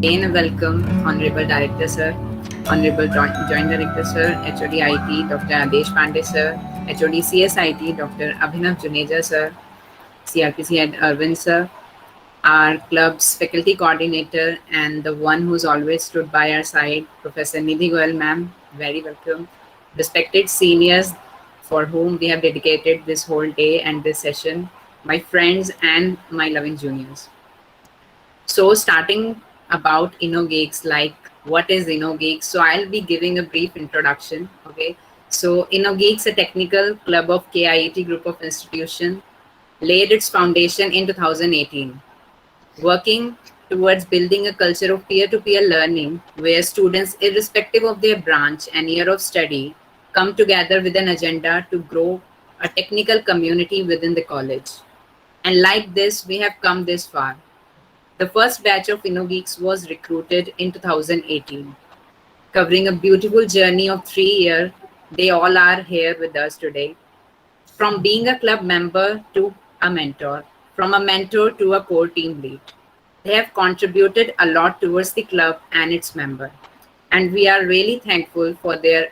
Again, a welcome, Honorable Director Sir, Honorable Joint Director Sir, HOD IT, Dr. Adesh Pandey Sir, HOD CSIT, Dr. Abhinav Juneja Sir, CRPC Head Arvind Sir, our club's faculty coordinator and the one who's always stood by our side, Professor Nidhi Goyal ma'am, very welcome. Respected seniors for whom we have dedicated this whole day and this session, my friends and my loving juniors. So starting about InnoGeeks, like what is InnoGeeks? So I'll be giving a brief introduction. Okay. So InnoGeeks, a technical club of KIET group of institution, laid its foundation in 2018, working towards building a culture of peer-to-peer learning where students, irrespective of their branch and year of study, come together with an agenda to grow a technical community within the college. And like this, we have come this far. The first batch of InnoGeeks was recruited in 2018, covering a beautiful journey of 3 years. They all are here with us today. From being a club member to a mentor, from a mentor to a core team lead. They have contributed a lot towards the club and its member, and we are really thankful for their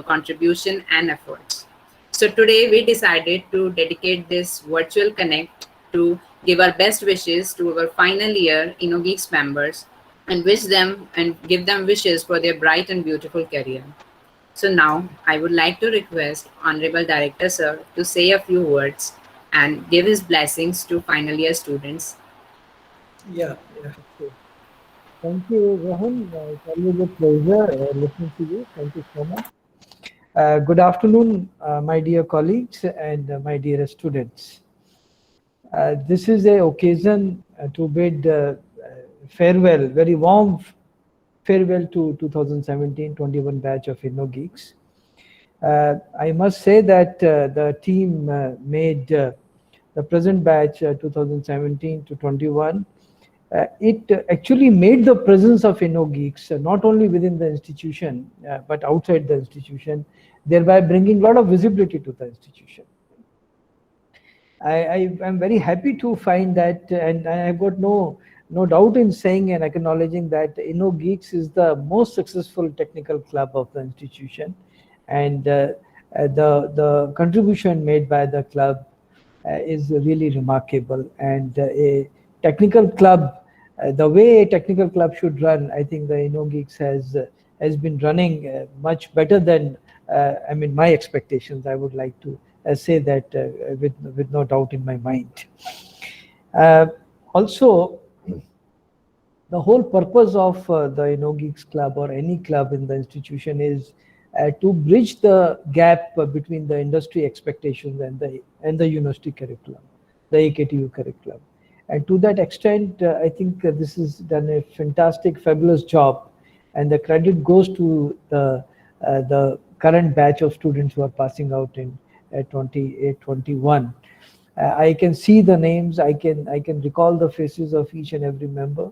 contribution and efforts. So today we decided to dedicate this virtual connect to give our best wishes to our final year InnoGeeks members and wish them and give them wishes for their bright and beautiful career. So now I would like to request Honorable Director Sir to say a few words and give his blessings to final year students. Yeah, yeah. Okay. Thank you, Rohan. It's always a pleasure listening to you. Thank you so much. Good afternoon, my dear colleagues and my dear students. This is an occasion to bid farewell, very warm farewell to 2017-21 batch of InnoGeeks. I must say that the team made the present batch 2017 to 21. It actually made the presence of InnoGeeks not only within the institution but outside the institution, thereby bringing a lot of visibility to the institution. I am very happy to find that, and I have got no doubt in saying and acknowledging that InnoGeeks is the most successful technical club of the institution, and the contribution made by the club is really remarkable. And a technical club, the way a technical club should run, I think the InnoGeeks has been running much better than I mean my expectations. I would like to say that with no doubt in my mind. Also, the whole purpose of the InnoGeeks Club or any club in the institution is to bridge the gap between the industry expectations and the university curriculum, the AKTU curriculum. And to that extent, I think this has done a fantastic, fabulous job, and the credit goes to the current batch of students who are passing out in 28-21. I can see the names, I can recall the faces of each and every member,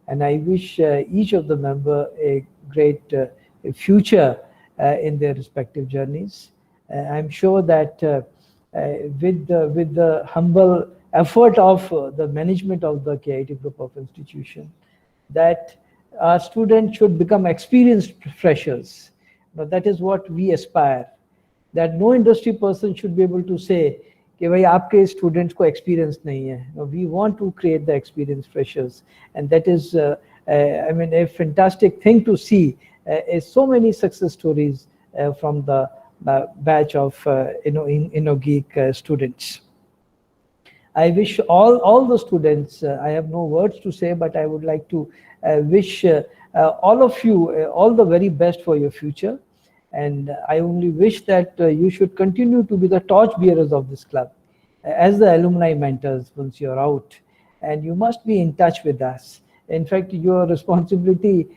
and I wish each of the member a great future in their respective journeys. I'm sure that with the humble effort of the management of the KIET group of institution, that our students should become experienced freshers. Now, that is what we aspire, that no industry person should be able to say कि भाई आपके students को experience नहीं है. We want to create the experienced freshers, and that is I mean a fantastic thing to see so many success stories from the batch of InnoGeek students. I wish all the students, I have no words to say, but I would like to wish all of you all the very best for your future. And I only wish that you should continue to be the torch bearers of this club as the alumni mentors once you're out. And you must be in touch with us. In fact, your responsibility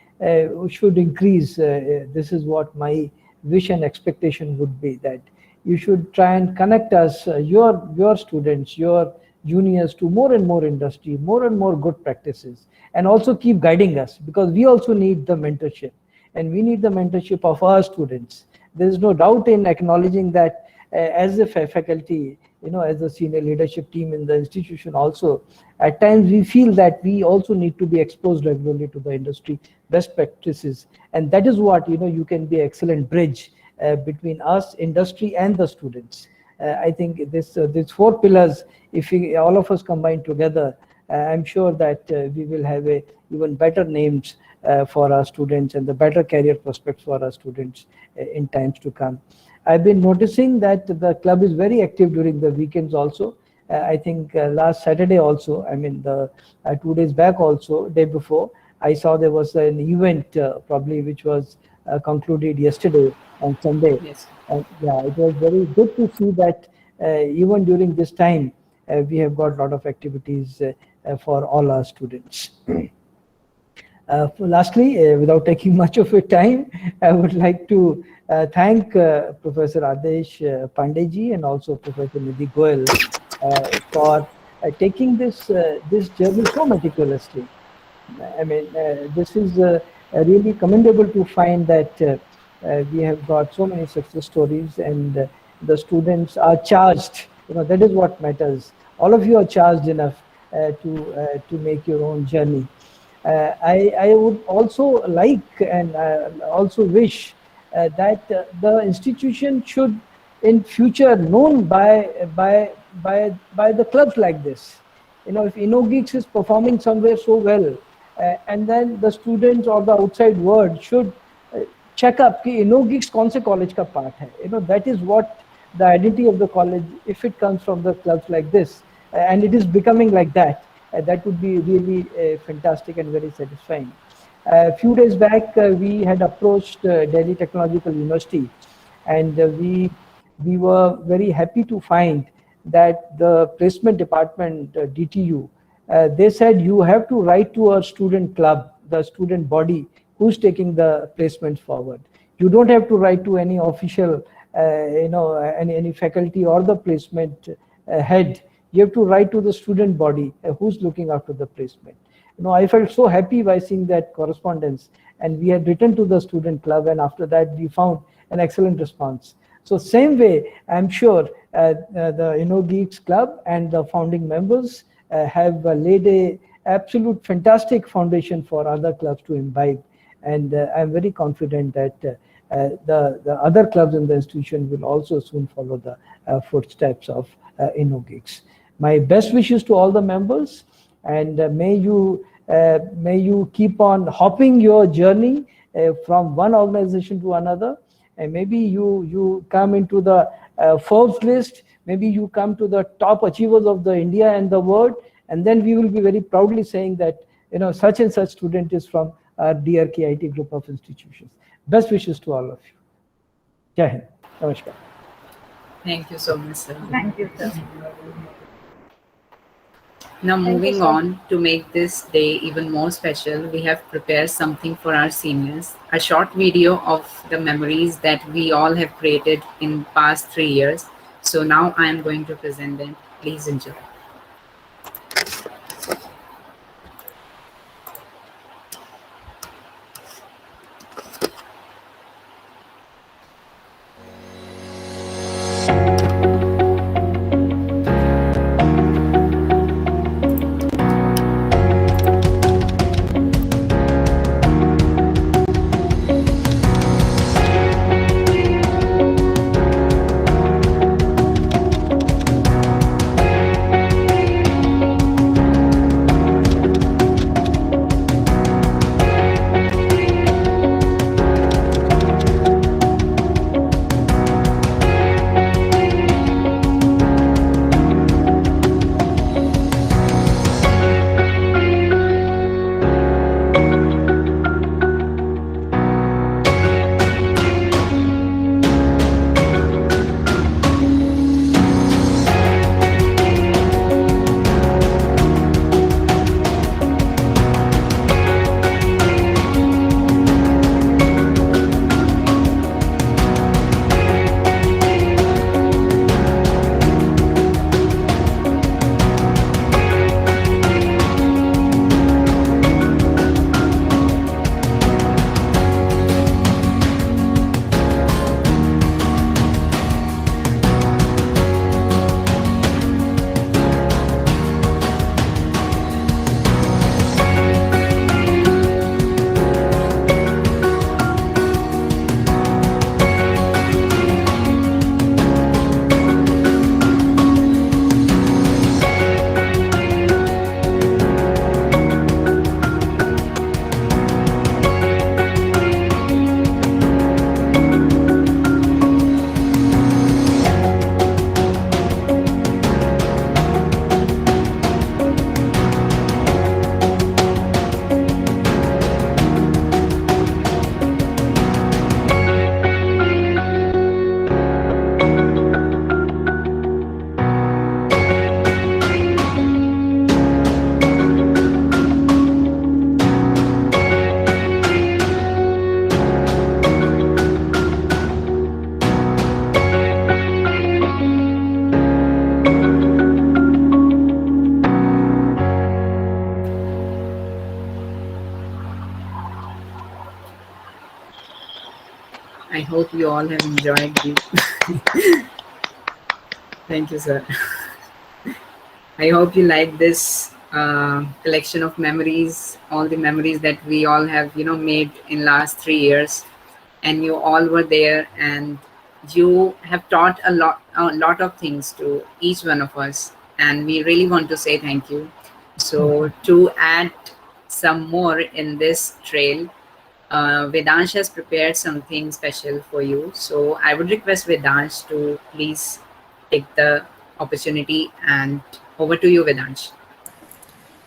should increase. This is what my wish and expectation would be, that you should try and connect us, your students, your juniors, to more and more industry, more and more good practices, and also keep guiding us, because we also need the mentorship. And we need the mentorship of our students. There is no doubt in acknowledging that as a faculty, as a senior leadership team in the institution also, at times we feel that we also need to be exposed regularly to the industry best practices. And that is what, you can be an excellent bridge between us, industry, and the students. I think these four pillars, if all of us combine together, I'm sure that we will have even better names for our students and the better career prospects for our students in times to come. I've been noticing that the club is very active during the weekends also. I think last Saturday also, I mean, 2 days back also, day before, I saw there was an event probably which was concluded yesterday on Sunday. Yes. Yeah, it was very good to see that even during this time, we have got a lot of activities for all our students. Lastly, without taking much of your time, I would like to thank Professor Adesh Pandeyji and also Professor Nidhi Goyal for taking this journey so meticulously. I mean, this is really commendable to find that we have got so many success stories, and the students are charged. That is what matters. All of you are charged enough to make your own journey. I would also like and also wish that the institution should in future known by the clubs like this. If InnoGeeks is performing somewhere so well, and then the students or the outside world should check up कि InnoGeeks कौन से college का part है. That is what the identity of the college, if it comes from the clubs like this, and it is becoming like that. That would be really fantastic and very satisfying. A few days back, we had approached Delhi Technological University, and we were very happy to find that the placement department, DTU, they said you have to write to our student club, the student body, who's taking the placements forward. You don't have to write to any official, any faculty or the placement head. You have to write to the student body who's looking after the placement. I felt so happy by seeing that correspondence, and we had written to the student club, and after that we found an excellent response. So same way, I'm sure the InnoGeeks Club and the founding members have laid a absolute fantastic foundation for other clubs to imbibe, and I'm very confident that the other clubs in the institution will also soon follow the footsteps of InnoGeeks. My best wishes to all the members, and may you keep on hopping your journey from one organization to another, and maybe you come into the Forbes list, maybe you come to the top achievers of the India and the world, and then we will be very proudly saying that such and such student is from our DRKIT group of institutions. Best wishes to all of you. Jai Hind. Namaskar. Thank you so much, sir. Thank you, sir. Now, Thank you, moving sir. on, to make this day even more special, we have prepared something for our seniors, a short video of the memories that we all have created in past 3 years. So now I am going to present them. Please enjoy. hope you all have enjoyed the. Thank you, sir. I hope you like this collection of memories, all the memories that we all have, made in last 3 years, and you all were there, and you have taught a lot of things to each one of us, and we really want to say thank you. So to add some more in this trail, Vedansh has prepared something special for you. So I would request Vedansh to please take the opportunity, and over to you, Vedansh.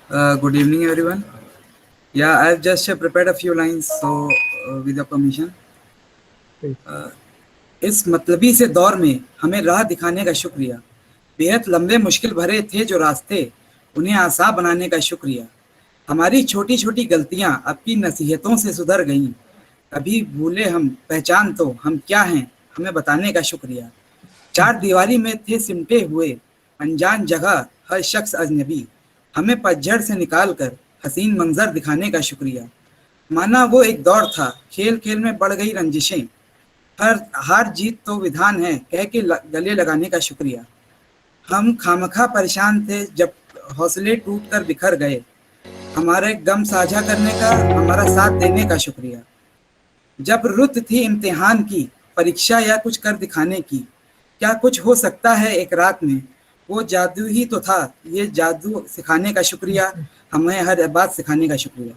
Good evening, everyone. Yeah, I've just prepared a few lines, so with your permission. Please. इस मतलबी से दौर में हमें राह दिखाने का शुक्रिया। बेहद लंबे मुश्किल भरे थे जो रास्ते, उन्हें आसान बनाने का शुक्रिया। हमारी छोटी छोटी गलतियां आपकी नसीहतों से सुधर गईं। कभी भूले हम पहचान तो हम क्या हैं, हमें बताने का शुक्रिया। चार दीवारी में थे सिमटे हुए, अनजान जगह हर शख्स अजनबी। हमें पतझड़ से निकाल कर हसीन मंजर दिखाने का शुक्रिया। माना वो एक दौर था, खेल खेल में बढ़ गई रंजिशें। हर हार जीत तो विधान है, कह के गले लगाने का शुक्रिया। हम खामखा परेशान थे जब हौसले टूट कर बिखर गए। हमारे गम साझा करने का, हमारा साथ देने का शुक्रिया। जब रुत थी इम्तिहान की, परीक्षा या कुछ कर दिखाने की, क्या कुछ हो सकता है एक रात में, वो जादू ही तो था। ये जादू सिखाने का शुक्रिया, हमें हर बात सिखाने का शुक्रिया।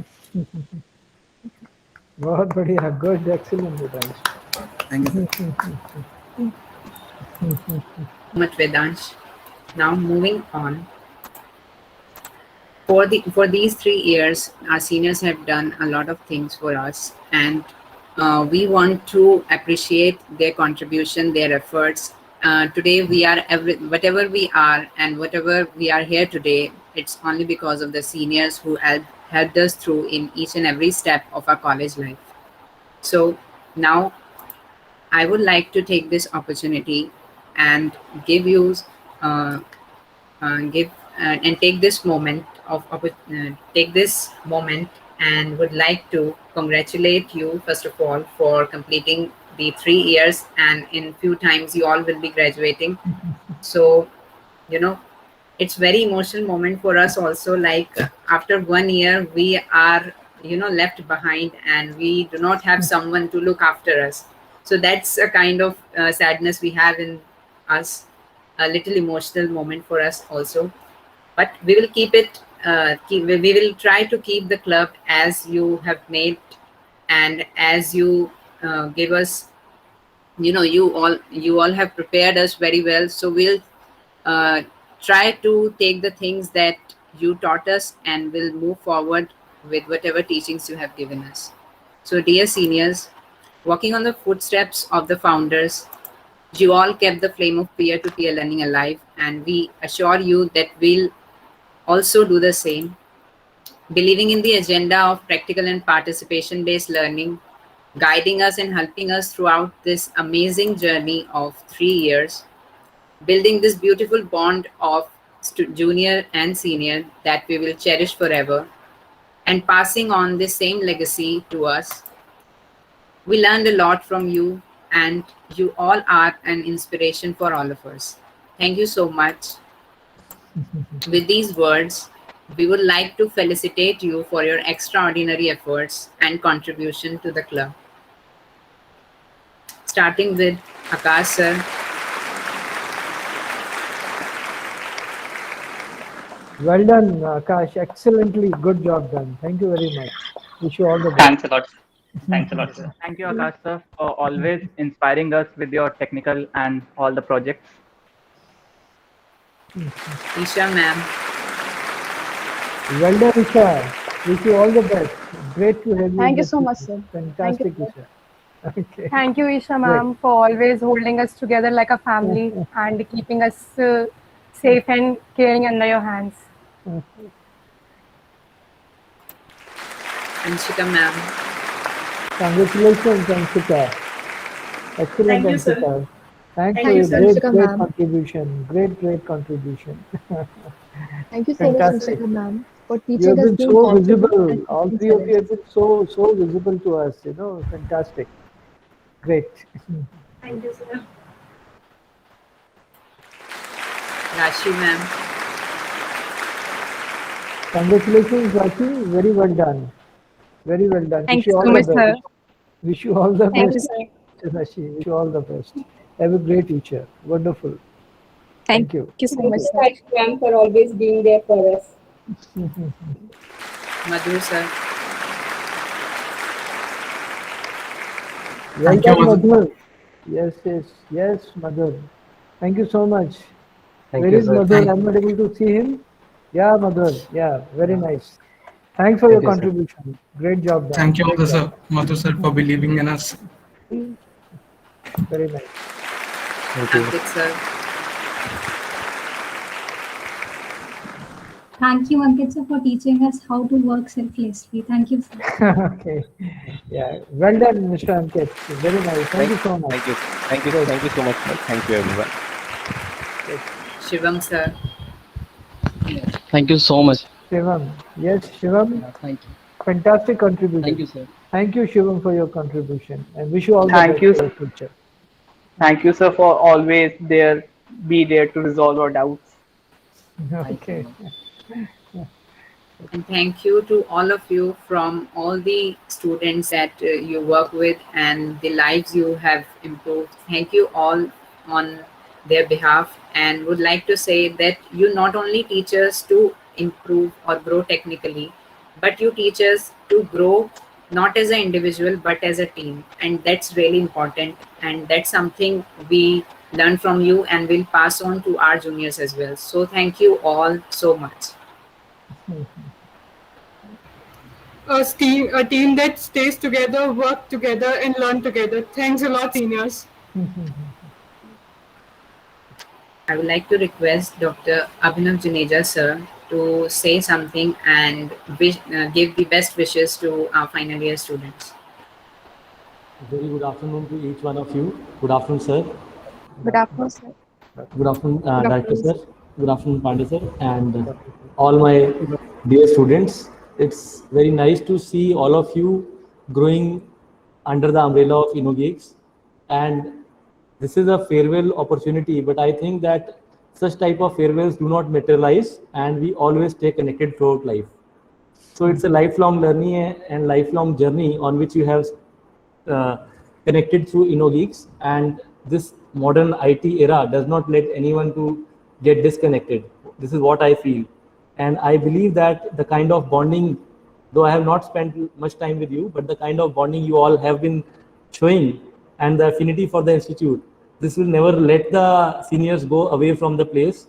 बहुत बढ़िया, good, excellent Vedansh. Thank you Much, Vedansh. Now moving on. For these 3 years, our seniors have done a lot of things for us, and we want to appreciate their contribution, their efforts. Today we are whatever we are and whatever we are here today, it's only because of the seniors who helped us through in each and every step of our college life. So now I would like to take this opportunity and give you and take this moment and would like to congratulate you first of all for completing the 3 years, and in few times you all will be graduating. So it's very emotional moment for us also, like after 1 year we are left behind and we do not have someone to look after us. So that's a kind of sadness we have in us, a little emotional moment for us also. But we will keep it we will try to keep the club as you have made, and as you give us, you all have prepared us very well. So we'll try to take the things that you taught us and will move forward with whatever teachings you have given us. So dear seniors, walking on the footsteps of the founders, you all kept the flame of peer-to-peer learning alive, and we assure you that we'll also do the same, believing in the agenda of practical and participation-based learning, guiding us and helping us throughout this amazing journey of 3 years, building this beautiful bond of junior and senior that we will cherish forever, and passing on this same legacy to us. We learned a lot from you, and you all are an inspiration for all of us. Thank you so much. With these words, we would like to felicitate you for your extraordinary efforts and contribution to the club. Starting with Akash sir. Well done, Akash. Excellently, good job done. Thank you very much. Wish you all the best. Thanks a lot. Thanks a lot, sir. Thank you, Akash sir, for always inspiring us with your technical and all the projects. Isha ma'am. Well done, Isha. Wish you all the best. Great to have you. Thank you so much, sir. Fantastic, Thank you, Isha. Okay. Thank you, Isha ma'am, for always holding us together like a family and keeping us safe and caring under your hands. Anshika ma'am. Congratulations, Anshika. Excellent, Thank you, sir. Anshika. Thanks Thank for you, your sir. great, Anshika, great ma'am. contribution. Great contribution. Thank you so much, Fantastic. Anshika ma'am, for You teaching have us been the so importance visible. and All three of you have been so visible to us. Fantastic. Great. Thank you, sir. Rashi ma'am. Congratulations, Rashi. Very well done. Very well done. Thank Wish you you so all much, the sir. best. Wish you all the Thank you, best, sir. Rashi. Wish you all the best. Have a great future. Wonderful. Thank you. you so Thank much, you, sir. Rashi ma'am, for always being there for us. Madhu sir. Well Thank you, done, Madhu. Madhur. Yes, Madhur. Thank you so much. Thank Where you, is sir. Madhur? I'm not able to see him. Yeah, Madhur. Yeah, very nice. Thanks for your Thank you, sir. contribution. Great job done. Thank you, Great Madhu job. sir. Madhu sir, for believing in us. Very nice. Thank you. Ankit sir. Thank you, Ankit sir, for teaching us how to work selflessly. Thank you, sir. Okay. Yeah. Well done, Mr. Ankit. Very nice. Thank you so much. Thank you. Good. Thank you so much, sir. Thank you, everyone. Shivam sir. Thank you so much. Shivam. Yes, Shivam. Thank you. Fantastic contribution. Thank you, sir. Thank you, Shivam, for your contribution. And wish you all the Thank best you, for sir. your future. Thank you, sir, for always be there to resolve our doubts. Okay. And thank you to all of you from all the students that you work with and the lives you have improved. Thank you all on their behalf, and would like to say that you not only teach us to improve or grow technically, but you teach us to grow not as an individual but as a team, and that's really important, and that's something we learn from you and will pass on to our juniors as well. So thank you all so much. A team that stays together, work together, and learn together. Thanks a lot, seniors. I would like to request Dr. Abhinav Juneja sir to say something and give the best wishes to our final year students. Very good afternoon to each one of you. Good afternoon, sir. Good afternoon, sir. Good afternoon, Director afternoon, sir. Good afternoon, Pandey sir, and all my dear students. It's very nice to see all of you growing under the umbrella of InnoGeeks, and this is a farewell opportunity. But I think that such type of farewells do not materialize, and we always stay connected throughout life. So it's a lifelong learning and lifelong journey on which you have connected through InnoGeeks, and this modern IT era does not let anyone to get disconnected. This is what I feel, and I believe that the kind of bonding, though I have not spent much time with you, but the kind of bonding you all have been showing and the affinity for the institute, this will never let the seniors go away from the place,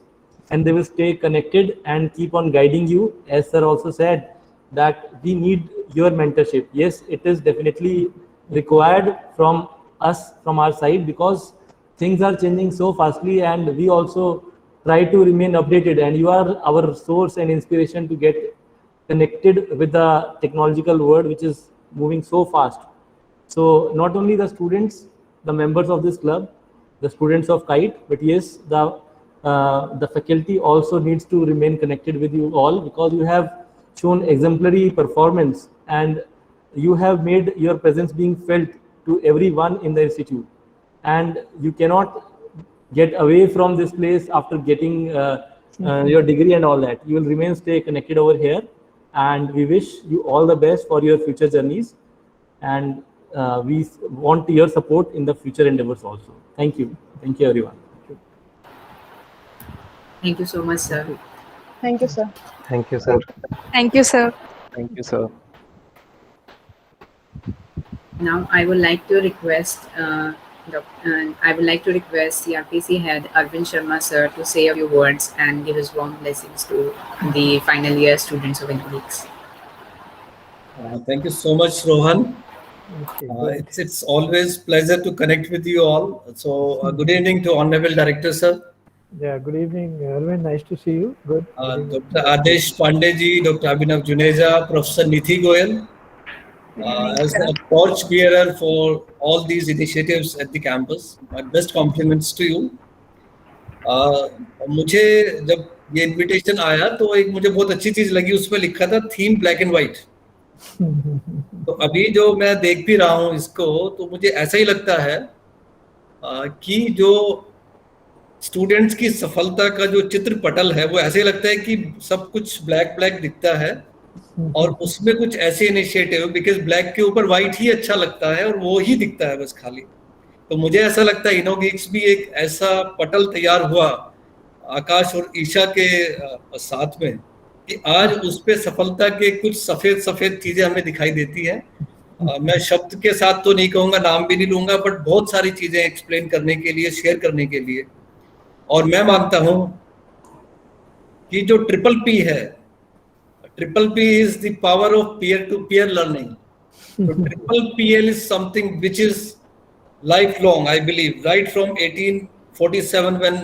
and they will stay connected and keep on guiding you. As sir also said, that we need your mentorship. Yes, it is definitely required from us, from our side, because things are changing so fastly, and we also try to remain updated, and you are our source and inspiration to get connected with the technological world, which is moving so fast. So not only the students, the members of this club, the students of KITE, but yes, the faculty also needs to remain connected with you all, because you have shown exemplary performance and you have made your presence being felt to everyone in the institute, and you cannot get away from this place after getting your degree and all that. You will remain stay connected over here, and we wish you all the best for your future journeys, and we want your support in the future endeavors also. Thank you everyone. Thank you so much, sir. Thank you, sir. Thank you, sir. Thank you, sir. Thank you, sir. Now I would like to request CRPC head Arvind Sharma sir to say a few words and give his warm blessings to the final year students of InnoGeeks. Thank you so much, Rohan. It's always pleasure to connect with you all. So good evening to Honorable Director sir. Yeah, good evening, Arvind. Nice to see you. Good. Dr. Adesh Pandey, Dr. Abhinav Juneja, Professor Nithi Goyal, as a torch bearer for all these initiatives at the campus. My best compliments to you. मुझे जब ये invitation आया तो एक मुझे बहुत अच्छी चीज लगी, उसमें लिखा था थीम ब्लैक एंड व्हाइट. तो अभी जो मैं देख भी रहा हूँ इसको, तो मुझे ऐसा ही लगता है कि जो स्टूडेंट्स की सफलता का जो चित्र पटल है वो ऐसे लगता है कि सब कुछ ब्लैक ब्लैक दिखता है और उसमें कुछ ऐसे इनिशिएटिव, बिकॉज ब्लैक के ऊपर व्हाइट ही अच्छा लगता है और वो ही दिखता है बस खाली। तो मुझे ऐसा लगता है इनोगिक्स भी एक ऐसा पटल तैयार हुआ आकाश और ईशा के साथ में कि आज उस पे सफलता के कुछ सफेद सफेद चीजें हमें दिखाई देती है। मैं शब्द के साथ तो नहीं कहूंगा, नाम भी नहीं लूंगा, बट बहुत सारी चीजें एक्सप्लेन करने के लिए, शेयर करने के लिए। और मैं मानता हूं कि जो ट्रिपल पी है, triple P is the power of peer to peer learning. तो triple PL is something which is lifelong, I believe, right from 1847 when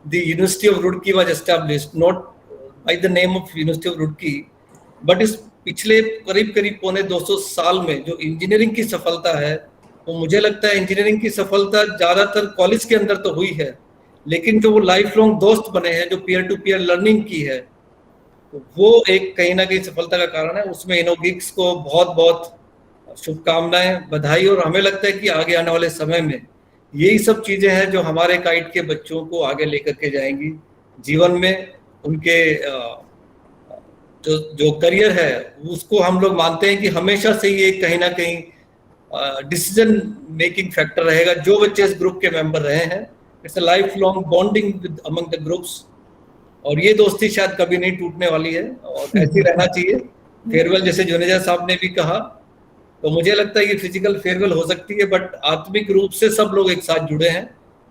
the University of Roorkee was established, not by the name of University of Roorkee, but इस पिछले करीब 250 साल में जो engineering की सफलता है, तो मुझे लगता है इंजीनियरिंग की सफलता ज्यादातर कॉलेज के अंदर तो हुई है, लेकिन जो वो लाइफ लॉन्ग दोस्त बने हैं, जो पीयर टू पीयर लर्निंग की है, वो एक कहीं ना कहीं सफलता का कारण है। उसमें इनोगिक्स को बहुत बहुत शुभकामनाएं, बधाई। और हमें लगता है कि आगे आने वाले समय में यही सब चीजें हैं जो हमारे काइट के बच्चों को आगे लेकर के जाएंगी जीवन में। उनके जो करियर है उसको हम लोग मानते हैं कि हमेशा से ये कहीं ना कहीं डिसीजन मेकिंग फैक्टर रहेगा। जो बच्चे इस ग्रुप के मेंबर रहे हैं, it's a life long bonding with among the groups, और ये दोस्ती शायद कभी नहीं टूटने वाली है और ऐसे रहना चाहिए। फेयरवेल जैसे जुनेजा साहब ने भी कहा, तो मुझे लगता है ये फिजिकल फेयरवेल हो सकती है, बट आत्मिक रूप से सब लोग एक साथ जुड़े हैं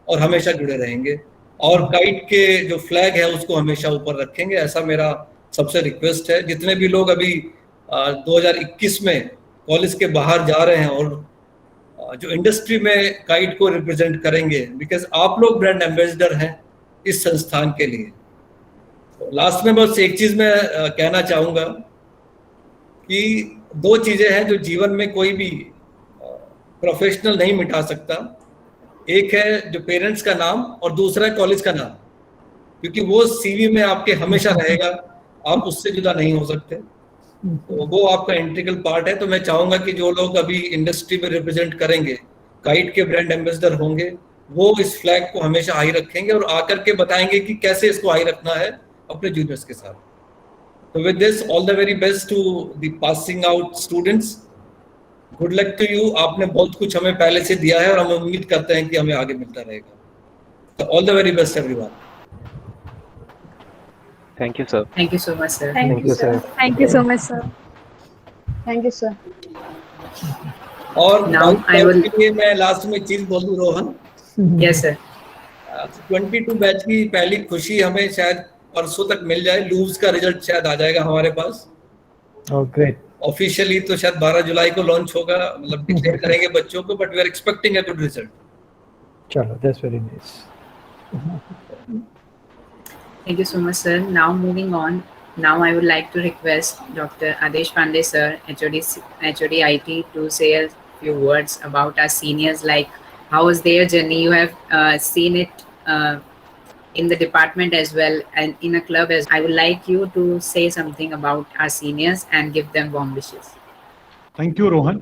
और हमेशा जुड़े रहेंगे, और काइट के जो फ्लैग है उसको हमेशा ऊपर रखेंगे, ऐसा मेरा सबसे रिक्वेस्ट है। जितने भी लोग अभी 2021 में कॉलेज के बाहर जा रहे हैं और जो इंडस्ट्री में काइट को रिप्रेजेंट करेंगे, बिकॉज आप लोग ब्रांड एम्बेसडर हैं इस संस्थान के लिए। तो लास्ट में बस एक चीज मैं कहना चाहूंगा कि दो चीजें हैं जो जीवन में कोई भी प्रोफेशनल नहीं मिटा सकता। एक है जो पेरेंट्स का नाम और दूसरा है कॉलेज का नाम, क्योंकि वो सीवी में आपके हमेशा रहेगा, आप उससे जुदा नहीं हो सकते। तो वो आपका इंटीग्रल पार्ट है। तो मैं चाहूंगा कि जो लोग अभी इंडस्ट्री में रिप्रेजेंट करेंगे, काइट के ब्रांड एम्बेसडर होंगे, वो इस फ्लैग को हमेशा हाई रखेंगे और आकर के बताएंगे कि कैसे इसको हाई रखना है अपने जूनियर्स के साथ। So with this, all the very best to the passing out students. Good luck to you. आपने बहुत कुछ हमें पहले से दिया है और हम उम्मीद करते हैं कि हमें आगे मिलता रहेगा। So all the very best everyone. Thank you, sir. Thank you so much, sir. Thank you, sir. Thank you so much, sir. Thank you, sir. और Now I will. के लिए मैं लास्ट में एक चीज बोल दूं रोहन। Yes, sir. 22 बैच की पहली खुशी हमें शायद परसों तक मिल जाए। लूज का रिजल्ट शायद आ जाएगा हमारे पास। ग्रेट। ऑफिशियली तो शायद 12 जुलाई को लॉन्च होगा, मतलब डिक्लेयर करेंगे बच्चों को, but we are expecting a good result. चलो, that's very nice. Thank you so much, sir. Now moving on. Now I would like to request Dr. Adesh Pandey, sir, HOD IT, to say a few words about our seniors. Like, how was their journey? You have seen it in the department as well and in a club as. I would like you to say something about our seniors and give them warm wishes. Thank you, Rohan.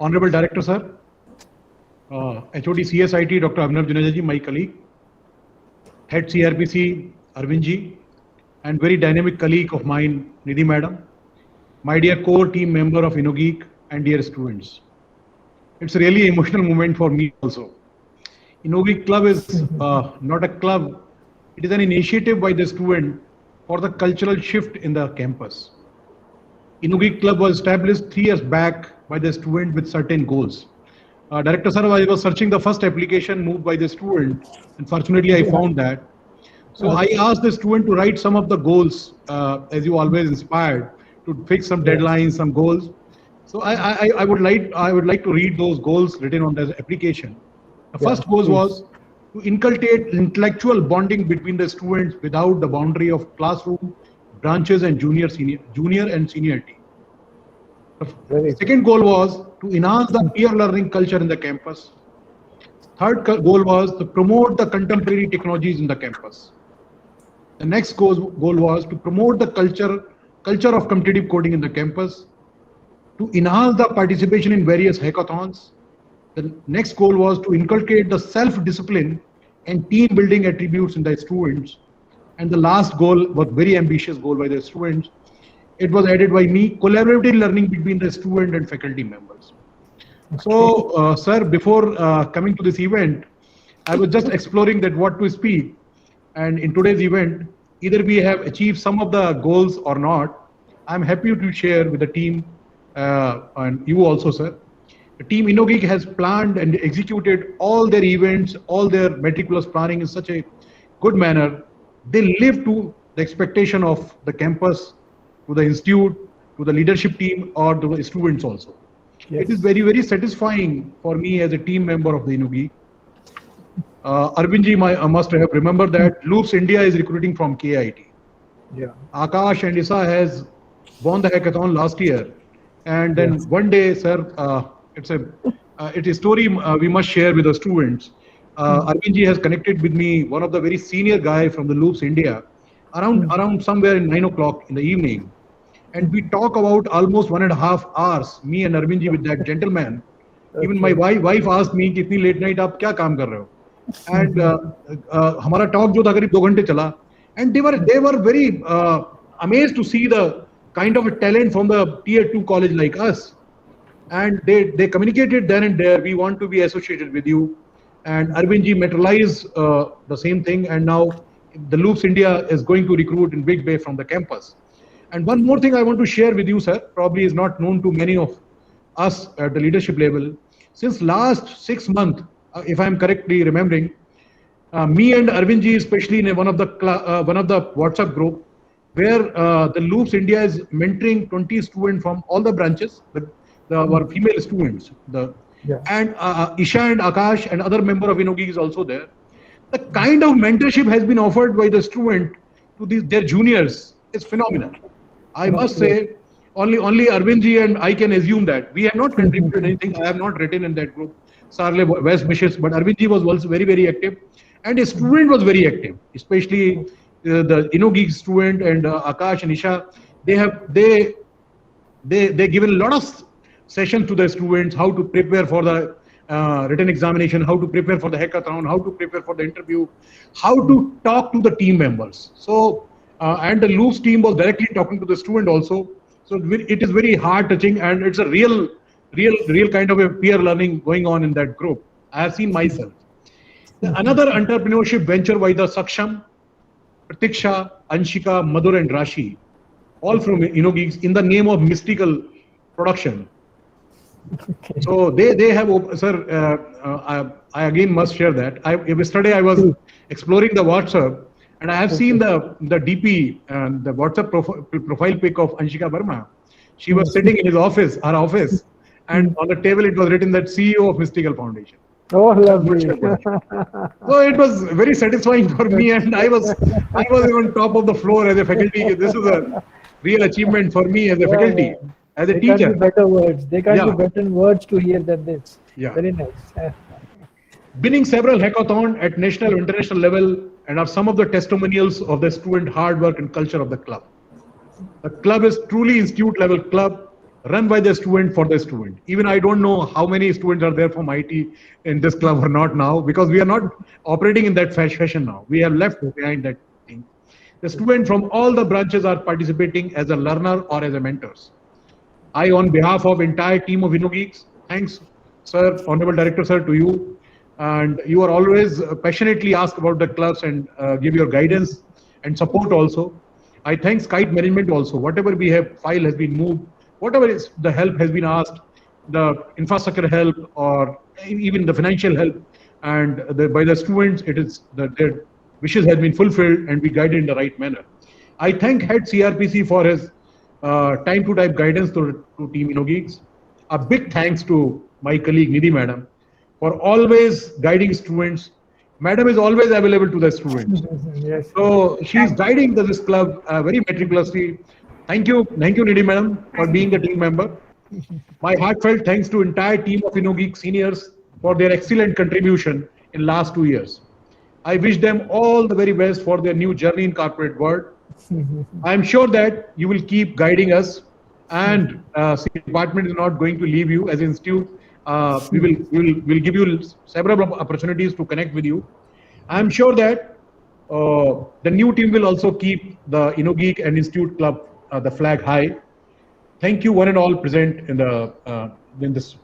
Honorable Director, sir, HOD CSIT, Dr. Abhinav Juneja ji, my colleague, Head CRPC, Arvind ji, and very dynamic colleague of mine, Nidhi Madam, my dear core team member of InnoGeek, and dear students. It's really an emotional moment for me also. InnoGeek Club is not a club, it is an initiative by the student for the cultural shift in the campus. InnoGeek Club was established 3 years back by the student with certain goals. Director sir, I was searching the first application moved by the student, and fortunately I found that. So I asked the student to write some of the goals, as you always inspired, to fix some deadlines, some goals. So I would like to read those goals written on the application. The first goal was to inculcate intellectual bonding between the students without the boundary of classroom, branches, and junior and seniority. The second goal was to enhance the peer learning culture in the campus. Third goal was to promote the contemporary technologies in the campus. The next goal was to promote the culture culture of competitive coding in the campus, to enhance the participation in various hackathons. The next goal was to inculcate the self-discipline and team building attributes in the students. And the last goal was very ambitious goal by the students. It was added by me, collaborative learning between the student and faculty members. So, sir, before coming to this event, I was just exploring that what to speak. And in today's event, either we have achieved some of the goals or not. I'm happy to share with the team and you also, sir. The team InnoGeek has planned and executed all their events, all their meticulous planning in such a good manner. They live to the expectation of the campus, to the institute, to the leadership team, or to the students also. Yes. It is very, very satisfying for me as a team member of the InnoGeek. Arvindji must have remembered that Loops India is recruiting from KIT. Yeah. Akash and Isa has won the hackathon last year. And then yes. One day, sir, it's a story we must share with the students. Arvindji has connected with me, one of the very senior guy from the Loops India, around somewhere in 9 o'clock in the evening. And we talk about almost 1.5 hours, me and Arvindji with that gentleman. Okay. Even my wife asked me, "Kitni late night aap kya kaam kar rahe ho?" And hamara talk jo tha kareeb 2 ghante chala. And they were very amazed to see the kind of a talent from the tier 2 college like us. And they communicated then and there, we want to be associated with you. And Arvindji materialized the same thing. And now the Loops India is going to recruit in big way from the campus. And one more thing I want to share with you, sir, probably is not known to many of us at the leadership level. Since last 6 months, if I'm correctly remembering, me and Arvindji, especially in one of the WhatsApp group, where the Loops India is mentoring 20 students from all the branches, our female students, and Isha and Akash and other member of InnoGeek is also there. The kind of mentorship has been offered by the student to their juniors is phenomenal. I must say, only Arvindji and I can assume that. We have not contributed anything. I have not written in that group. Sarle best wishes, but Arvindji was also very, very active. And a student was very active, especially the InnoGeek student and Akash and Isha. They given a lot of sessions to the students, how to prepare for the written examination, how to prepare for the hackathon, how to prepare for the interview, how to talk to the team members. So, and the Loops team was directly talking to the student also. So it is very heart touching, and it's a real kind of a peer learning going on in that group. I have seen myself. Another entrepreneurship venture by the Saksham, Pratiksha, Anshika, Madhur and Rashi, all from InnoGeeks in the name of mystical production. Okay. So they have, sir, I again must share that. Yesterday I was exploring the WhatsApp, and I have seen the DP and the WhatsApp profile pic of Anshika Verma. She was sitting in her office, and on the table it was written that CEO of Mystical Foundation. Oh, lovely. So it was very satisfying for me, and I was on top of the floor as a faculty. This is a real achievement for me as a faculty, as a teacher. Can't be better words. They can't be better words to hear than this. Yeah. Very nice. Winning several hackathons at national and international level, and are some of the testimonials of the student hard work and culture of the club. The club is truly institute level club, run by the student for the student. Even I don't know how many students are there from IT in this club or not now, because we are not operating in that fashion now. We have left behind that thing. The students from all the branches are participating as a learner or as a mentors. I, on behalf of entire team of InnoGeeks, thanks, sir, Honorable Director, sir, to you. And you are always passionately asked about the clubs and give your guidance and support also. I thank Kite management also. Whatever we have, file has been moved, whatever is the help has been asked, the infrastructure help or even the financial help, and by the students, it is their wishes have been fulfilled and we guided in the right manner. I thank Head CRPC for his time-to-time guidance to Team InnoGeeks. A big thanks to my colleague Nidhi Madam for always guiding students. Madam is always available to the students. Yes. So she is guiding this club very meticulously. Thank you, Nidhi Madam, for being a team member. My heartfelt thanks to entire team of InnoGeek seniors for their excellent contribution in last 2 years. I wish them all the very best for their new journey in corporate world. I'm sure that you will keep guiding us, and the department is not going to leave you. As an institute, we will give you several opportunities to connect with you. I'm sure that the new team will also keep the InnoGeek and Institute Club the flag high. Thank you, one and all present in this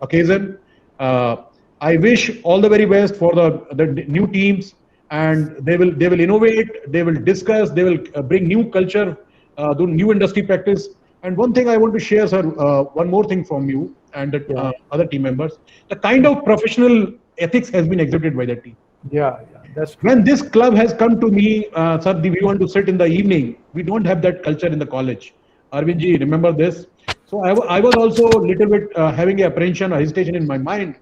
occasion. I wish all the very best for the new teams, and they will innovate, they will discuss, they will bring new culture, do new industry practice. And one thing I want to share, sir, one more thing from you and the other team members. The kind of professional ethics has been exhibited by the team. Yeah, that's true. When this club has come to me, sir, we want to sit in the evening. We don't have that culture in the college. Arvindji, remember this? So I was also a little bit having a apprehension or hesitation in my mind,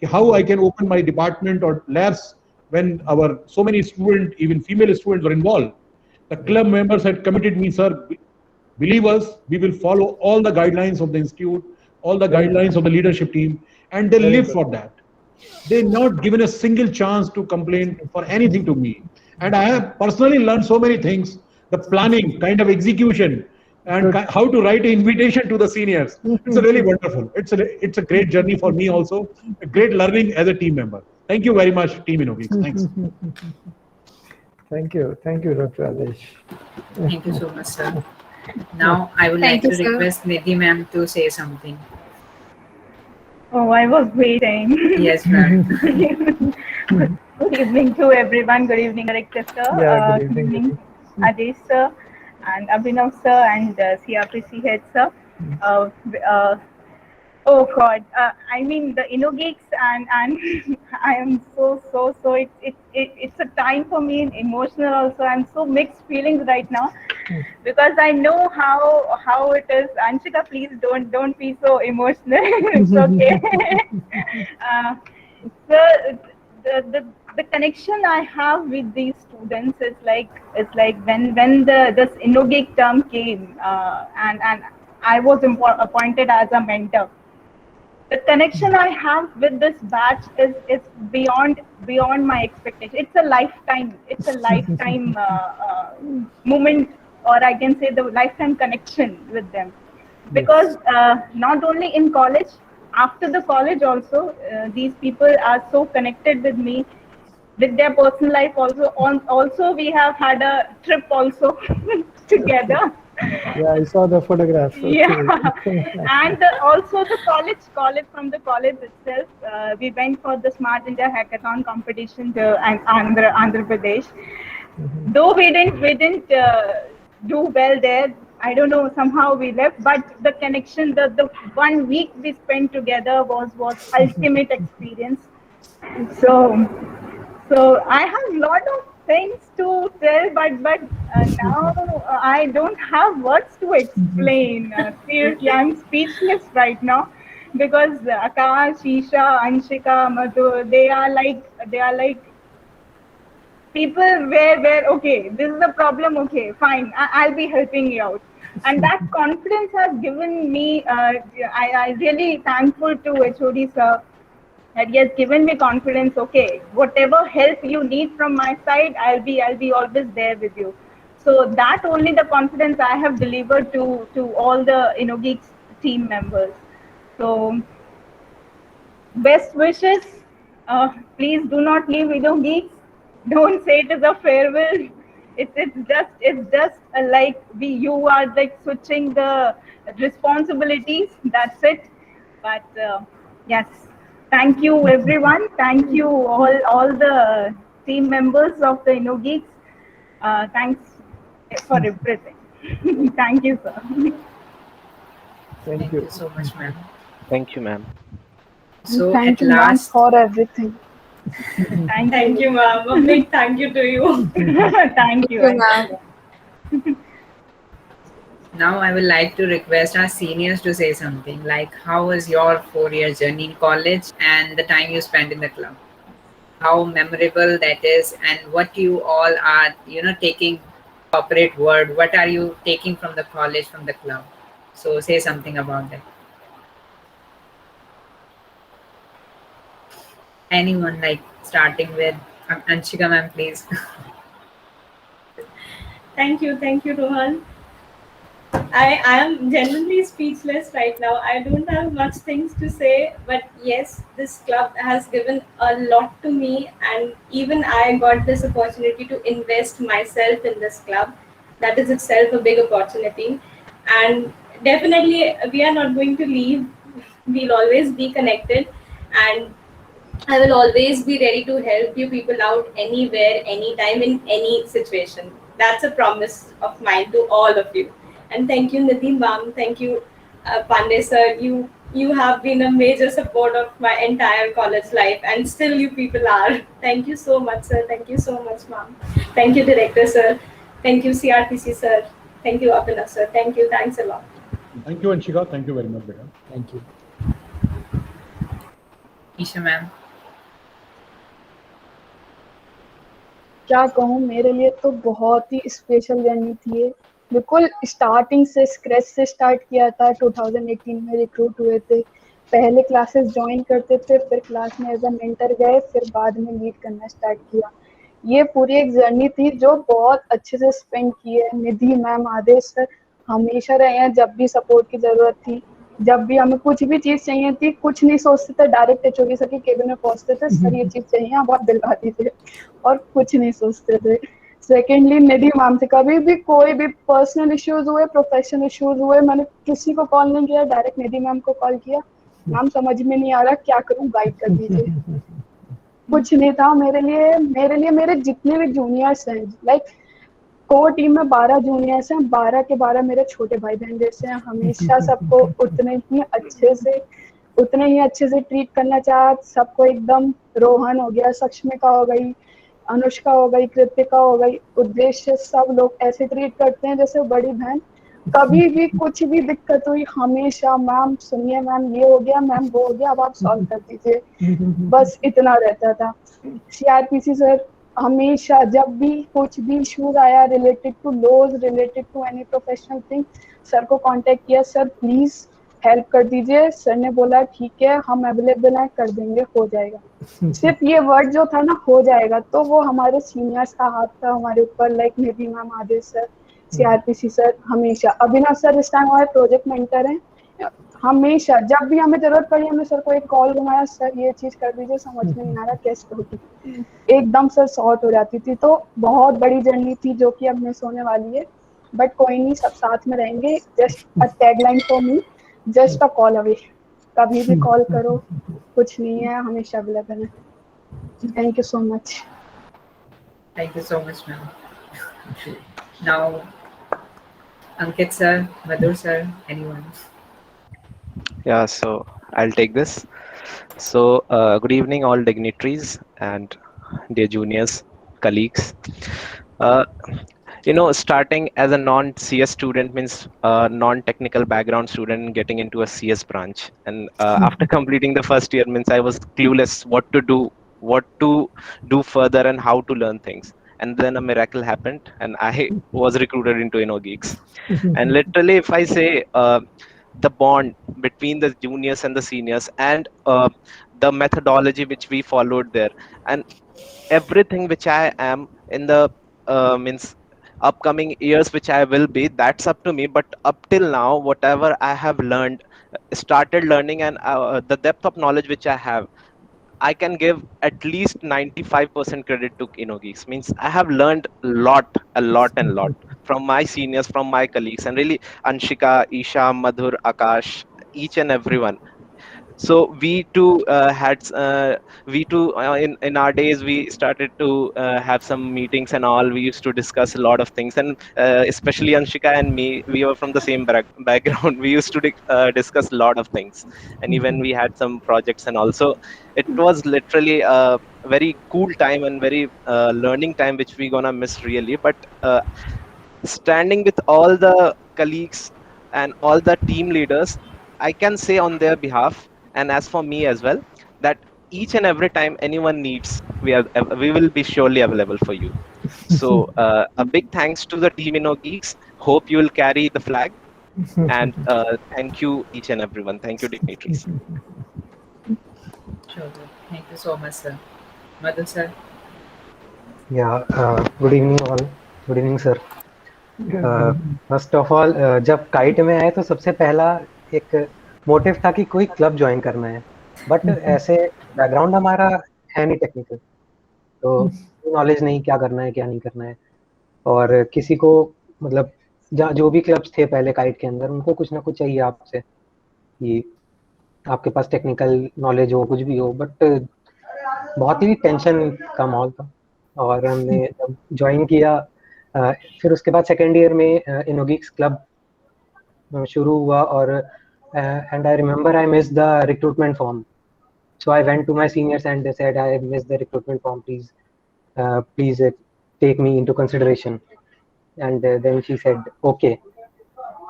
how I can open my department or labs when our so many students, even female students, were involved. The club members had committed me, sir, believe us, we will follow all the guidelines of the institute, all the guidelines of the leadership team, and they live for that. They're not given a single chance to complain for anything to me. And I have personally learned so many things, the planning, kind of execution, and how to write an invitation to the seniors. It's really wonderful. It's a great journey for me also, a great learning as a team member. Thank you very much, Team InnoGeeks. Thanks. Thank you, Dr. Adesh. Thank you so much, sir. Now I would like to request Nidhi ma'am to say something. Oh, I was waiting. Yes, ma'am. Good evening to everyone. Good evening, Director sir. Yeah, good evening. Adesh sir, and Abhinav sir, and CRPC head sir. Oh God, I mean the InnoGeeks and I am so it's a time for me emotional also. I'm so mixed feelings right now because I know how it is. Anshika, please don't be so emotional. It's okay. The connection I have with these students is like when this InnoGeek term came and I was appointed as a mentor. The connection I have with this batch is beyond my expectation. It's a lifetime moment, or I can say the lifetime connection with them. Because not only in college, after the college also, these people are so connected with me, with their personal life also. Also, we have had a trip also together. Yeah, I saw the photographs. Yeah, and also the college from the college itself, we went for the Smart India Hackathon competition to Andhra Pradesh. Though we didn't do well there, I don't know, somehow we left, but the connection, the 1 week we spent together was ultimate experience. So I have a lot of things to tell, but now I don't have words to explain. Seriously, I'm speechless right now because Akash, Isha, Anshika, Madhu, they are like people where okay, this is the problem, okay, fine, I'll be helping you out. And that confidence has given me, I really thankful to HOD sir that he has given me confidence. Okay, whatever help you need from my side, I'll be always there with you. So that only the confidence I have delivered to all the InnoGeeks team members. So best wishes. Please do not leave InnoGeeks. Don't say it is a farewell. It's just like you are like switching the responsibilities. That's it. But yes. Thank you, everyone. Thank you, all the team members of the InnoGeeks. Thanks for everything. Thank you, sir. Thank you so much, ma'am. Thank you, ma'am. So Thank at you, ma'am, last, for everything. Thank you, ma'am. A big thank you to you. Thank you, ma'am. now I would like to request our seniors to say something like how was your 4-year journey in college and the time you spent in the club? How memorable that is, and what you all are, taking corporate word, what are you taking from the college, from the club? So say something about that. Anyone, like starting with Anshika ma'am, please. Thank you, Rohan. I am genuinely speechless right now. I don't have much things to say, but yes, this club has given a lot to me, and even I got this opportunity to invest myself in this club. That is itself a big opportunity, and definitely we are not going to leave. We'll always be connected, and I will always be ready to help you people out anywhere, anytime, in any situation. That's a promise of mine to all of you. And thank you, Nidhi ma'am. Thank you, Pandey sir. You have been a major support of my entire college life, and still you people are. Thank you so much, sir. Thank you so much, ma'am. Thank you, director sir. Thank you, CRPC sir. Thank you, Abhinav sir. Thank you. Thanks a lot. Thank you, Anshika. Thank you very much, beta. Thank you. Isha ma'am. क्या कहूँ, मेरे लिए तो बहुत ही special journey थी ये। बिल्कुल starting से स्क्रैच से स्टार्ट किया था। 2018 में रिक्रूट हुए थे, पहले क्लासेस ज्वाइन करते थे, फिर क्लास में एज अ मेंटर गए, फिर बाद में लीड करना स्टार्ट किया। ये पूरी एक जर्नी थी जो बहुत अच्छे से स्पेंड की है। निधि मैम, आदेश सर हमेशा रहे हैं। जब भी सपोर्ट की जरूरत थी, जब भी हमें कुछ भी चीज चाहिए थी, कुछ नहीं सोचते थे, डायरेक्ट एचओडी सर के केबिन में पहुंचते थे, सर ये चीज चाहिए, आप बहुत दिलवाती थे और कुछ नहीं सोचते थे। सेकेंडली, निधि मैम से कभी भी कोई भी पर्सनल इश्यूज हुए, प्रोफेशनल इश्यूज हुए, मैंने किसी को कॉल नहीं किया, डायरेक्ट निधि मैम को कॉल किया, मैम समझ में नहीं आ रहा क्या करूं, गाइड कर दीजिए। कुछ नहीं था मेरे लिए मेरे जितने भी जूनियर्स हैं, लाइक कोर टीम में 12 जूनियर्स हैं, 12 के 12 मेरे छोटे भाई बहन जैसे हैं। हमेशा सबको उतने ही अच्छे से ट्रीट करना चाहा सबको एकदम। रोहन हो गया, सक्षमिका हो गई, अनुष्का हो गई, कृतिका हो गई, उद्देश्य, सब लोग ऐसे ट्रीट करते हैं जैसे बड़ी बहन। कभी भी कुछ भी दिक्कत हुई, हमेशा मैम सुनिए, मैम ये हो गया, मैम वो हो गया, अब आप सॉल्व कर दीजिए, बस इतना रहता था। सीआरपीसी सर हमेशा जब भी कुछ भी इश्यूज आया related to laws, related to any professional thing, sir को कांटेक्ट किया, सर प्लीज हेल्प कर दीजिए। सर ने बोला ठीक है, हम अवेलेबल हैं, कर देंगे, हो जाएगा। सिर्फ ये वर्ड जो था ना, हो जाएगा, तो वो हमारे सीनियर्स का हाथ था हमारे ऊपर, लाइक निधि मैम, आदेश सर, सीआरपीसी सर, हमेशा। अभिनव सर इस टाइम हमारे प्रोजेक्ट मेंटर हैं। हमेशा जब भी हमें जरूरत पड़ी, हमने सर को एक कॉल घुमाया, सर ये चीज कर दीजिए, समझ में नहीं आ रहा कैसे होगी, एकदम सर सॉर्ट हो जाती थी। तो बहुत बड़ी जर्नी थी जो कि अब मिस होने वाली है, बट कोई नहीं, सब साथ में रहेंगे। Just a tagline for me, just a call away. कभी भी कॉल करो, कुछ नहीं है, हमेशा अवेलेबल है। Thank you so much. Thank you so much, ma'am. Now, Ankit sir, Madhur sir, anyone? Yeah, so I'll take this. So, good evening, all dignitaries and dear juniors, colleagues. Starting as a non-CS student means non-technical background student getting into a CS branch. And after completing the first year means I was clueless what to do further and how to learn things. And then a miracle happened and I was recruited into InnoGeeks. And literally, if I say the bond between the juniors and the seniors and the methodology which we followed there and everything which I am in the means upcoming years which I will be, that's up to me. But up till now, whatever I have learned, started learning, and the depth of knowledge which I have, I can give at least 95% credit to InnoGeeks. Means I have learned a lot from my seniors, from my colleagues, and really Anshika, Isha, Madhur, Akash, each and everyone. So we too in our days we started to have some meetings and all. We used to discuss a lot of things, and especially Anshika and me, we were from the same background. We used to discuss a lot of things, and even we had some projects. And also it was literally a very cool time and very learning time which we gonna miss really. But standing with all the colleagues and all the team leaders, I can say on their behalf, and as for me as well, that each and every time anyone needs, we will be surely available for you. So a big thanks to the team InnoGeeks. Hope you will carry the flag. And thank you each and everyone. Thank you, dignitaries. Sure. Thank you so much, sir. Madhu sir. Yeah, good evening all. Good evening, sir. First of all जब kite में आए तो सबसे पहला एक motive था कि कोई क्लब ज्वाइन करना है, बट ऐसे बैकग्राउंड हमारा है नहीं टेक्निकल, तो नॉलेज नहीं क्या करना है क्या नहीं करना है। और किसी को मतलब जो भी क्लब्स थे पहले काइट के अंदर, उनको कुछ ना कुछ चाहिए आपसे कि आपके पास टेक्निकल नॉलेज हो, कुछ भी हो, बट बहुत ही टेंशन का माहौल था। और हमने जब ज्वाइन किया फिर उसके बाद सेकेंड ईयर में इनोगिक्स क्लब शुरू हुआ, और and I remember I miss the recruitment form, so I went to my seniors and they said I missed the recruitment form, please take me into consideration. And then she said okay,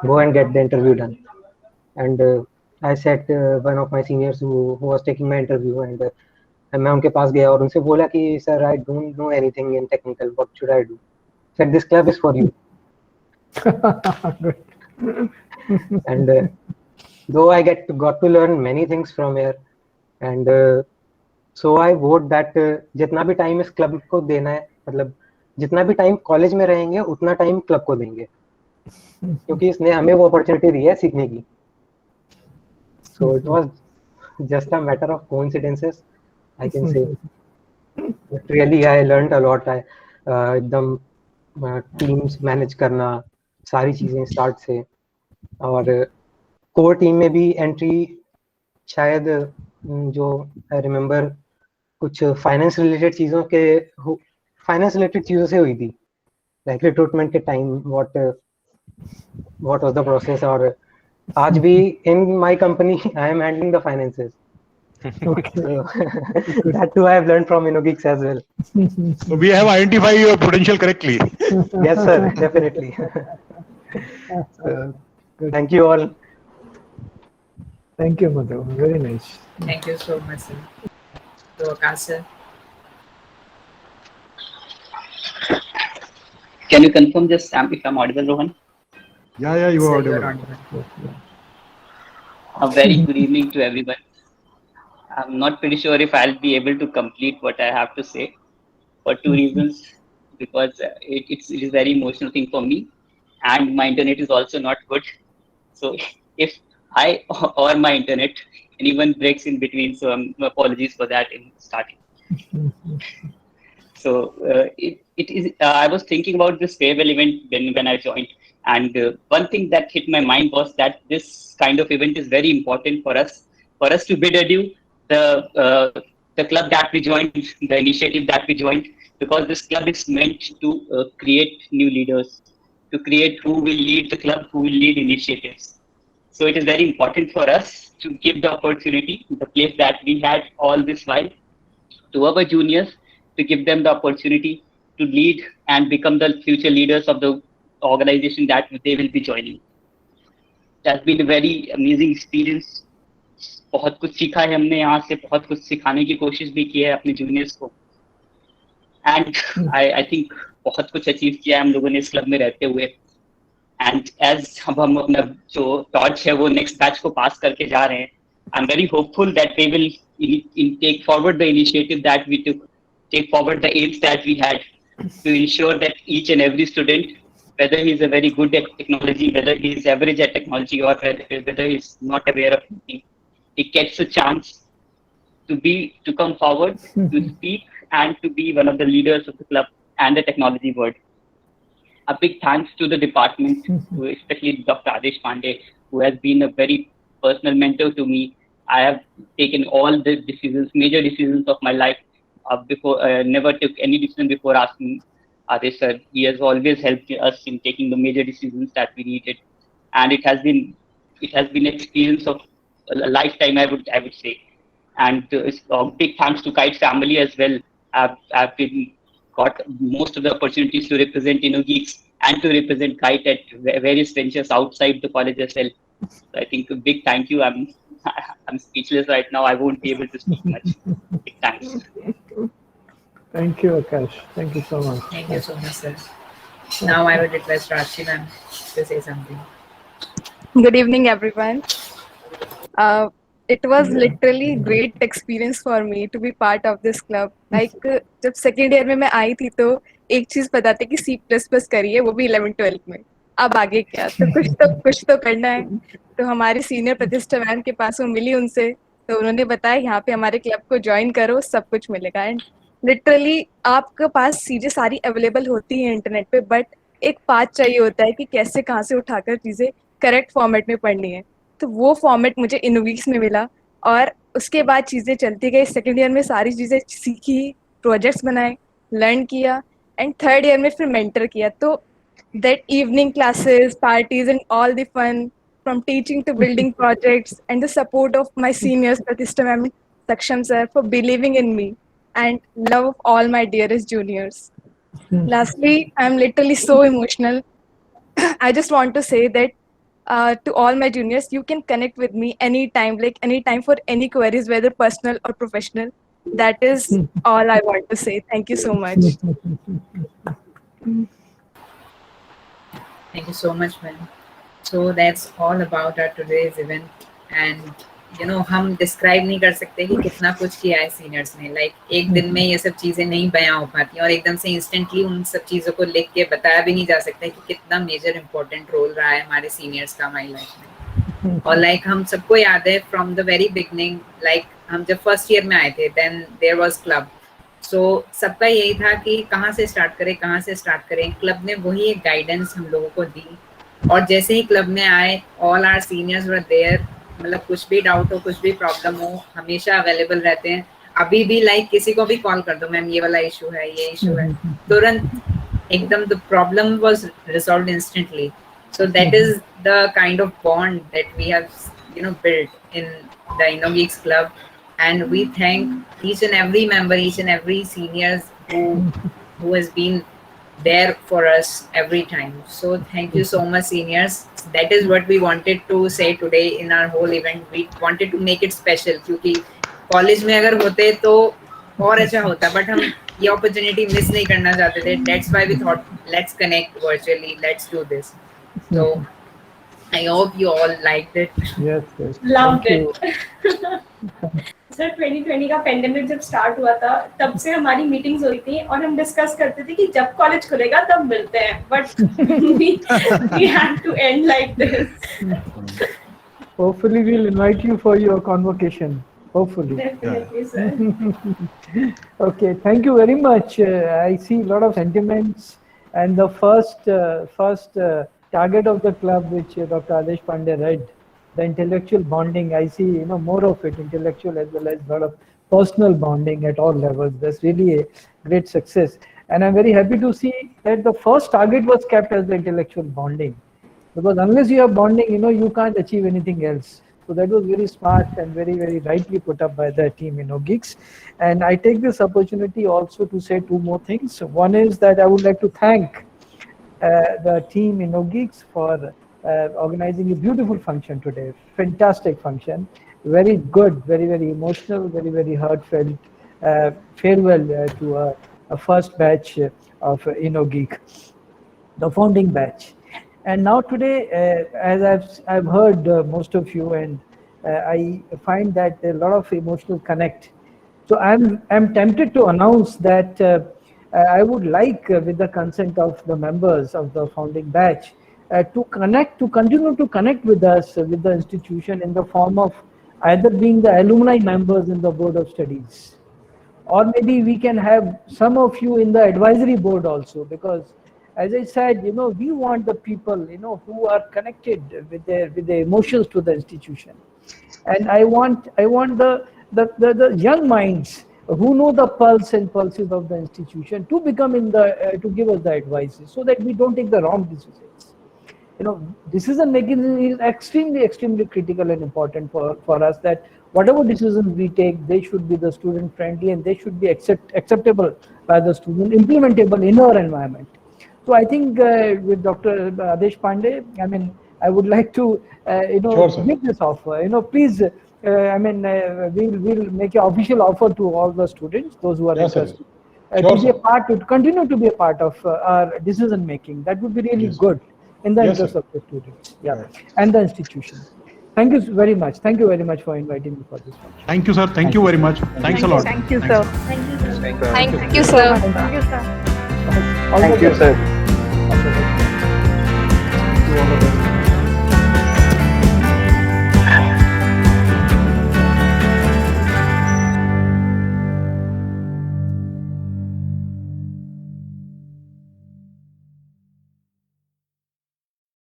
go and get the interview done. And I said one of my seniors who was taking my interview, and मैं उनके पास गया और उनसे बोला कि sir I don't know anything in technical, what should I do? Said this club is for you. And though I got to learn many things from here, and so I vote that जितना भी time इस club को देना है, मतलब जितना भी time college में रहेंगे उतना टाइम क्लब को देंगे, क्योंकि इसने हमें वो अपॉर्चुनिटी दी है सीखने की. So it was just a matter of coincidences, I can say. But really I learned a lot. I एकदम टीम्स मैनेज करना, सारी चीजें स्टार्ट से, और कोर टीम में भी एंट्री शायद जो आई रिमेम्बर कुछ फाइनेंस रिलेटेड चीजों से हुई थी, लाइक रिक्रूटमेंट के time what was the process. और आज भी in my company I am handling the finances. That too I have learned from InnoGeeks as well. So we have identified your potential correctly. Yes sir, definitely. Thank you all. Thank you, Madhu. Very nice. Thank you so much, sir. So, Akash, sir. Can you confirm just if I'm audible, Rohan? Yeah, you are Sir, audible. A very good evening to everyone. I'm not pretty sure if I'll be able to complete what I have to say for two reasons. Because it is very emotional thing for me, and my internet is also not good. So if I or my internet anyone breaks in between, so apologies for that in starting. So it is. I was thinking about this farewell event when I joined, and one thing that hit my mind was that this kind of event is very important for us to bid adieu the club that we joined, the initiative that we joined, because this club is meant to create new leaders, to create who will lead the club, who will lead initiatives. So it is very important for us to give the opportunity, the place that we had all this while, to our juniors, to give them the opportunity to lead and become the future leaders of the organization that they will be joining. That's been a very amazing experience. बहुत कुछ सीखा है हमने यहाँ से, बहुत कुछ सिखाने की कोशिश भी की है अपने जूनियर्स को, एंड आई थिंक बहुत कुछ अचीव किया है हम लोगों ने इस क्लब में रहते हुए. एंड एज हम अपना जो टॉर्च है वो नेक्स्ट बैच को पास करके जा रहे हैं, I am very hopeful that they will take forward the initiative that we took, take forward the aims that we had, to ensure that each and every student, whether he is a very good at technology, whether he is average at technology, or whether he is not aware of anything, he gets a chance to come forward, to speak, and to be one of the leaders of the club and the technology world. A big thanks to the department, especially Dr. Adesh Pandey, who has been a very personal mentor to me. I have taken all the decisions, major decisions of my life before, never took any decision before asking Adesh sir. He has always helped us in taking the major decisions that we needed, and it has been an experience of a lifetime, I would say. And a big thanks to Kite family as well. I've got most of the opportunities to represent InnoGeeks and to represent Kite at various ventures outside the college as well. So I think a big thank you. I'm speechless right now. I won't be able to speak much. Big thanks. Thank you, Akash. Thank you so much. Thank you so much, sir. Now I would request Rashi ma'am to say something. Good evening, everyone. It was literally great experience for me to be part of this club. Like जब second year में मैं आई थी तो एक चीज बताते कि C++ करिए, वो भी 11th-12th में, अब आगे क्या, तो कुछ तो करना है। तो हमारे सीनियर प्रतिष्ठा मैम के पास वो मिली उनसे, तो उन्होंने बताया यहाँ पे हमारे क्लब को ज्वाइन करो, सब कुछ मिलेगा। एंड लिटरली आपके पास चीजें सारी अवेलेबल होती हैं इंटरनेट पे, बट एक पाथ चाहिए होता है कि कैसे कहाँ से उठाकर चीजें करेक्ट फॉर्मेट में पढ़नी है। तो वो फॉर्मेट मुझे इनोविक्स में मिला, और उसके बाद चीजें चलती गई। सेकेंड ईयर में सारी चीजें सीखी, प्रोजेक्ट्स बनाए, लर्न किया, एंड थर्ड ईयर में फिर मेंटर किया। तो that evening classes, parties, and all the fun, from teaching to building projects, and the support of my seniors, Pratishtha Ma'am, Saksham Sir, for believing in me, and love of all my dearest juniors. Lastly, I'm literally so emotional. I just want to say that to all my juniors, you can connect with me anytime, like anytime for any queries, whether personal or professional. That is all I want to say. Thank you so much. Thank you so much, ma'am. So that's all about our today's event. And you know, हम describe नहीं कर सकते कि कितना कुछ किया है seniors ने। Like एक दिन में ये सब चीजें नहीं बयां हो पाती, और एकदम से इंस्टेंटली उन सब चीजों को लिख के बताया भी नहीं जा सकता कि कितना मेजर इम्पोर्टेंट रोल रहा है हमारे सीनियर्स का हमारी लाइफ में। और लाइक हम सबको याद है from the very beginning, like हम जब फर्स्ट ईयर में आए थे, देन देयर वाज क्लब। सो सबका यही था कि कहाँ से स्टार्ट करें। क्लब ने वही एक गाइडेंस हम लोगों को दी, और जैसे ही क्लब में आए, all our seniors were there. मतलब कुछ भी डाउट हो, कुछ भी प्रॉब्लम हो, हमेशा अवेलेबल रहते हैं। अभी भी लाइक किसी को भी कॉल कर दो, मैम ये वाला इशू है, ये इशू है, तुरंत एकदम the problem was resolved instantly. So that is the kind of bond that we have built in the InnoGeeks Club. And we thank each and every member, each and every seniors who has been there for us every time. So thank you so much, seniors. That is what we wanted to say today in our whole event. We wanted to make it special, क्योंकि college में अगर होते तो और अच्छा होता, but हम ये opportunity मिस नहीं करना चाहते थे. That's why we thought, let's connect virtually, let's do this. So I hope you all liked it. Yes, yes. Loved it. Sir 2020 का पेंडेमिक जब स्टार्ट हुआ था, तब से हमारी मीटिंग्स हुई थी और हम डिस्कस करते थे कि जब कॉलेज खुलेगा तब मिलते हैं, but we had to end like this. Hopefully we'll invite you for your convocation. Hopefully. Definitely, sir. Okay, thank you very much. I see a lot of sentiments, and the first target of the club, which Dr. Adesh Pandey read, the intellectual bonding. I see, more of it, intellectual as well as a lot of personal bonding at all levels. That's really a great success, and I'm very happy to see that the first target was kept as the intellectual bonding, because unless you have bonding, you can't achieve anything else. So that was very smart and very, very rightly put up by the team InnoGeeks. And I take this opportunity also to say two more things. One is that I would like to thank the team InnoGeeks for organizing a beautiful function today. Fantastic function, very good, very, very emotional, very, very heartfelt farewell to a first batch of InnoGeek, the founding batch. And now today, as I've heard most of you, and I find that a lot of emotional connect. So I'm tempted to announce that I would like, with the consent of the members of the founding batch, to continue to connect with us, with the institution, in the form of either being the alumni members in the Board of Studies, or maybe we can have some of you in the advisory board also, because as I said, we want the people, who are connected with their emotions to the institution, and I want the young minds who know the pulse and pulses of the institution to become to give us the advices, so that we don't take the wrong decisions. Decision making is extremely critical and important for us, that whatever decisions we take, they should be the student friendly, and they should be acceptable by the student, implementable in our environment. So I think with Dr. Adesh Pandey, I would like to make this offer. Please, we'll make an official offer to all the students, those who are interested, to continue to be a part of our decision making. That would be really good in the interest of the students, and the institution. Thank you very much. Thank you very much for inviting me for this function. Thank you, sir. Thank you very much. Thanks a lot. Thank you, sir. Thank you, sir. Thank you, sir. Thank you, sir. All the Thank you, best. sir. All the best. To all of us.